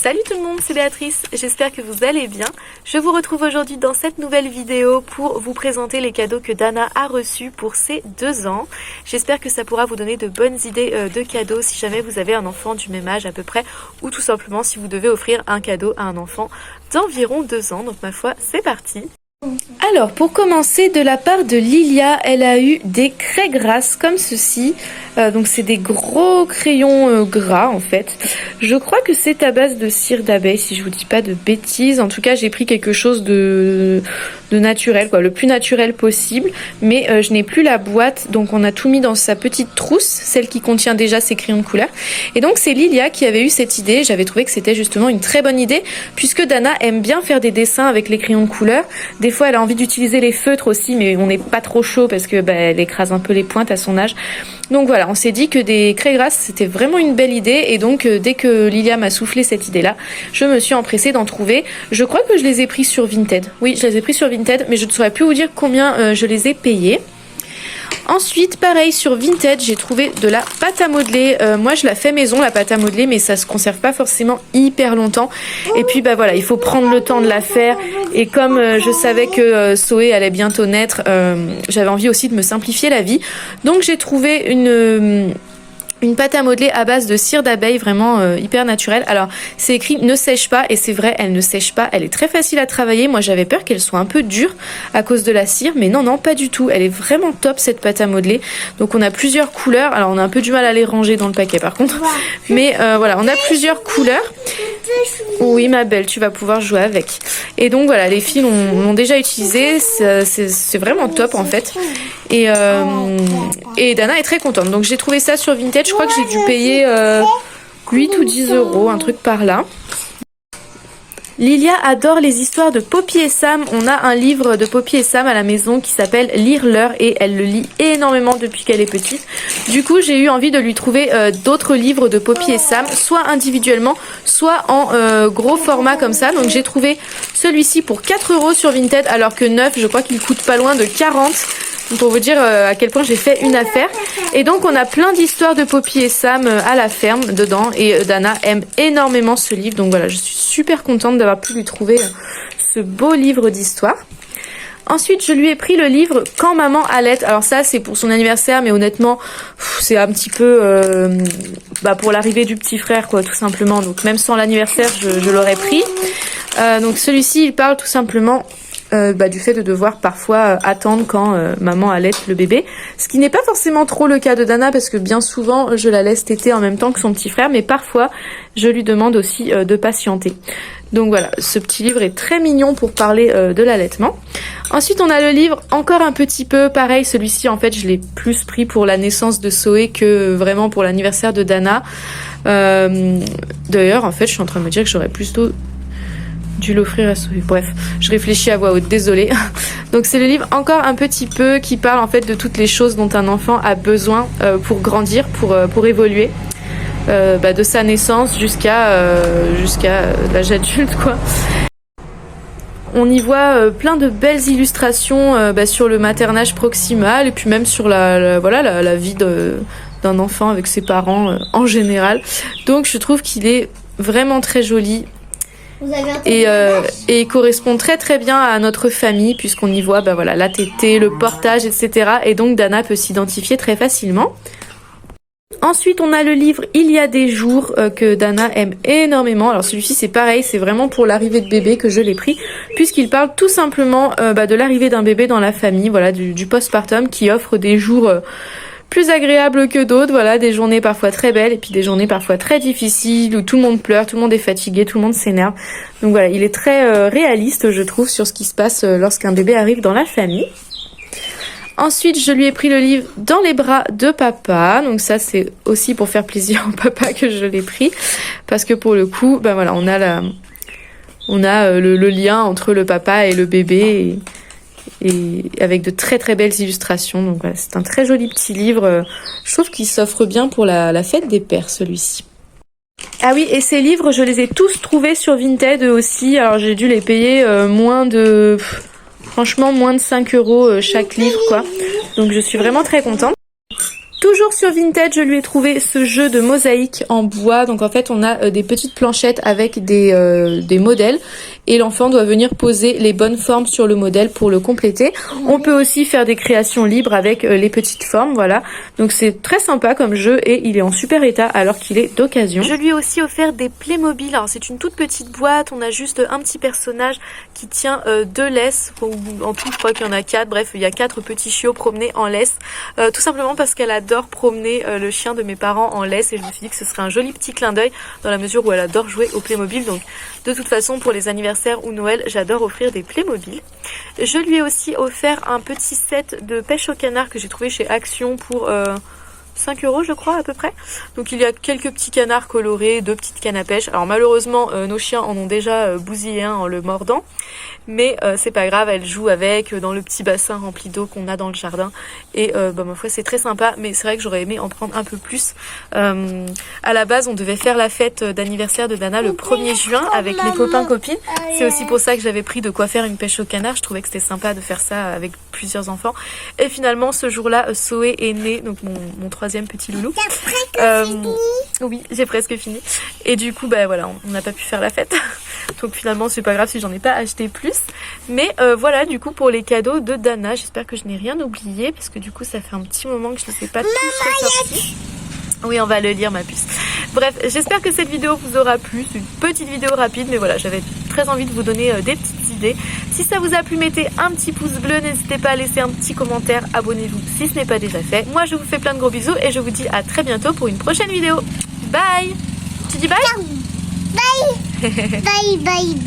Salut tout le monde, c'est Béatrice, j'espère que vous allez bien. Je vous retrouve aujourd'hui dans cette nouvelle vidéo pour vous présenter les cadeaux que Dana a reçus pour ses 2 ans. J'espère que ça pourra vous donner de bonnes idées de cadeaux si jamais vous avez un enfant du même âge à peu près, ou tout simplement si vous devez offrir un cadeau à un enfant d'environ 2 ans. Donc ma foi, c'est parti. Alors pour commencer, de la part de Lilia, elle a eu des craies grasses comme ceci. Donc c'est des gros crayons gras en fait. Je crois que c'est à base de cire d'abeille si je vous dis pas de bêtises. En tout cas j'ai pris quelque chose de naturel, quoi, le plus naturel possible. Mais je n'ai plus la boîte, donc on a tout mis dans sa petite trousse, celle qui contient déjà ses crayons de couleur. Et donc c'est Lilia qui avait eu cette idée. J'avais trouvé que c'était justement une très bonne idée puisque Dana aime bien faire des dessins avec les crayons de couleur. Des fois elle a envie d'utiliser les feutres aussi, mais on n'est pas trop chaud parce que elle écrase un peu les pointes à son âge. Donc voilà, on s'est dit que des craies grasses c'était vraiment une belle idée, et donc dès que Lilia m'a soufflé cette idée là, je me suis empressée d'en trouver. Je crois que je les ai pris sur Vinted. Oui, je les ai pris sur Vinted, mais je ne saurais plus vous dire combien je les ai payés. Ensuite, pareil, sur Vinted, j'ai trouvé de la pâte à modeler. Moi, je la fais maison, la pâte à modeler, mais ça se conserve pas forcément hyper longtemps. Et puis, voilà, il faut prendre le temps de la faire. Et comme je savais que Zoé allait bientôt naître, j'avais envie aussi de me simplifier la vie. Donc, j'ai trouvé une pâte à modeler à base de cire d'abeille, vraiment hyper naturelle. Alors c'est écrit ne sèche pas, et c'est vrai, elle ne sèche pas, elle est très facile à travailler. Moi j'avais peur qu'elle soit un peu dure à cause de la cire, mais non, pas du tout, elle est vraiment top cette pâte à modeler. Donc on a plusieurs couleurs, alors on a un peu du mal à les ranger dans le paquet par contre, mais voilà, on a plusieurs couleurs. Oui ma belle, tu vas pouvoir jouer avec. Et donc voilà, les filles l'ont déjà utilisé, c'est vraiment top en fait. Et Dana est très contente. Donc j'ai trouvé ça sur Vinted, je crois que j'ai dû payer 8 ou 10 euros, un truc par là. Lilia adore les histoires de Poppy et Sam. On a un livre de Poppy et Sam à la maison qui s'appelle Lire-leur, et elle le lit énormément depuis qu'elle est petite. Du coup, j'ai eu envie de lui trouver d'autres livres de Poppy et Sam, soit individuellement, soit en gros format comme ça. Donc j'ai trouvé celui-ci pour 4 euros sur Vinted, alors que neuf, je crois qu'il coûte pas loin de 40. Pour vous dire à quel point j'ai fait une affaire. Et donc on a plein d'histoires de Poppy et Sam à la ferme dedans, et Dana aime énormément ce livre. Donc voilà, je suis super contente d'avoir pu lui trouver ce beau livre d'histoire. Ensuite, je lui ai pris le livre Quand maman allait. Alors ça, c'est pour son anniversaire, mais honnêtement, c'est un petit peu pour l'arrivée du petit frère, quoi, tout simplement. Donc même sans l'anniversaire, je l'aurais pris. Donc celui-ci, il parle tout simplement du fait de devoir parfois attendre quand maman allaite le bébé, ce qui n'est pas forcément trop le cas de Dana, parce que bien souvent je la laisse téter en même temps que son petit frère, mais parfois je lui demande aussi de patienter. Donc voilà, ce petit livre est très mignon pour parler de l'allaitement. Ensuite on a le livre encore un petit peu pareil. Celui-ci en fait je l'ai plus pris pour la naissance de Zoé que vraiment pour l'anniversaire de Dana. D'ailleurs en fait je suis en train de me dire que j'aurais plutôt dû l'offrir à Zoé. Bref, je réfléchis à voix haute, désolée. Donc c'est le livre encore un petit peu qui parle en fait de toutes les choses dont un enfant a besoin pour grandir, pour évoluer, de sa naissance jusqu'à l'âge adulte, quoi. On y voit plein de belles illustrations sur le maternage proximal, et puis même sur la vie d'un enfant avec ses parents en général. Donc je trouve qu'il est vraiment très joli. Et il correspond très très bien à notre famille, puisqu'on y voit la tétée, le portage, etc. Et donc Dana peut s'identifier très facilement. Ensuite on a le livre Il y a des jours que Dana aime énormément. Alors celui-ci c'est pareil, c'est vraiment pour l'arrivée de bébé que je l'ai pris, puisqu'il parle tout simplement de l'arrivée d'un bébé dans la famille, voilà, du postpartum, qui offre des jours plus agréables que d'autres, voilà, des journées parfois très belles et puis des journées parfois très difficiles où tout le monde pleure, tout le monde est fatigué, tout le monde s'énerve. Donc voilà, il est très réaliste, je trouve, sur ce qui se passe lorsqu'un bébé arrive dans la famille. Ensuite, je lui ai pris le livre Dans les bras de papa. Donc ça, c'est aussi pour faire plaisir au papa que je l'ai pris, parce que pour le coup, on a le lien entre le papa et le bébé, et avec de très très belles illustrations. Donc voilà, c'est un très joli petit livre. Je trouve qu'il s'offre bien pour la fête des pères, celui-ci. Ah oui, et ces livres, je les ai tous trouvés sur Vinted aussi. Alors j'ai dû les payer moins de 5 euros chaque livre, quoi. Donc je suis vraiment très contente. Toujours sur Vinted, je lui ai trouvé ce jeu de mosaïque en bois. Donc en fait, on a des petites planchettes avec des modèles et l'enfant doit venir poser les bonnes formes sur le modèle pour le compléter. On peut aussi faire des créations libres avec les petites formes, voilà. Donc c'est très sympa comme jeu et il est en super état alors qu'il est d'occasion. Je lui ai aussi offert des Playmobil. Alors c'est une toute petite boîte, on a juste un petit personnage qui tient 2 laisses. En tout, je crois qu'il y en a 4. Bref, il y a 4 petits chiots promenés en laisse. Tout simplement parce qu'elle adore promener le chien de mes parents en laisse et je me suis dit que ce serait un joli petit clin d'œil dans la mesure où elle adore jouer au Playmobil. Donc de toute façon pour les anniversaires ou Noël j'adore offrir des Playmobil. Je lui ai aussi offert un petit set de pêche au canard que j'ai trouvé chez Action pour 5 € je crois à peu près. Donc il y a quelques petits canards colorés, 2 petites cannes à pêche. Alors malheureusement nos chiens en ont déjà bousillé un en le mordant. Mais c'est pas grave, elle joue avec dans le petit bassin rempli d'eau qu'on a dans le jardin. Et ma foi c'est très sympa, mais c'est vrai que j'aurais aimé en prendre un peu plus. À la base on devait faire la fête d'anniversaire de Dana le 1er juin avec les copains-copines. C'est aussi pour ça que j'avais pris de quoi faire une pêche au canard. Je trouvais que c'était sympa de faire ça avec plusieurs enfants. Et finalement ce jour-là, Zoé est né, donc mon 3e petit loulou. Oui, j'ai presque fini. Et du coup voilà, on n'a pas pu faire la fête. Donc finalement c'est pas grave si j'en ai pas acheté plus. Mais voilà du coup pour les cadeaux de Dana. J'espère que je n'ai rien oublié parce que du coup ça fait un petit moment que je ne les ai pas tous ressortis. Oui, on va le lire ma puce. Bref, j'espère que cette vidéo vous aura plu. C'est une petite vidéo rapide mais voilà, j'avais très envie de vous donner des petites idées. Si ça vous a plu, mettez un petit pouce bleu, n'hésitez pas à laisser un petit commentaire, abonnez-vous si ce n'est pas déjà fait. Moi je vous fais plein de gros bisous et je vous dis à très bientôt pour une prochaine vidéo. Bye. Tu dis bye? Bye. Bye bye bye.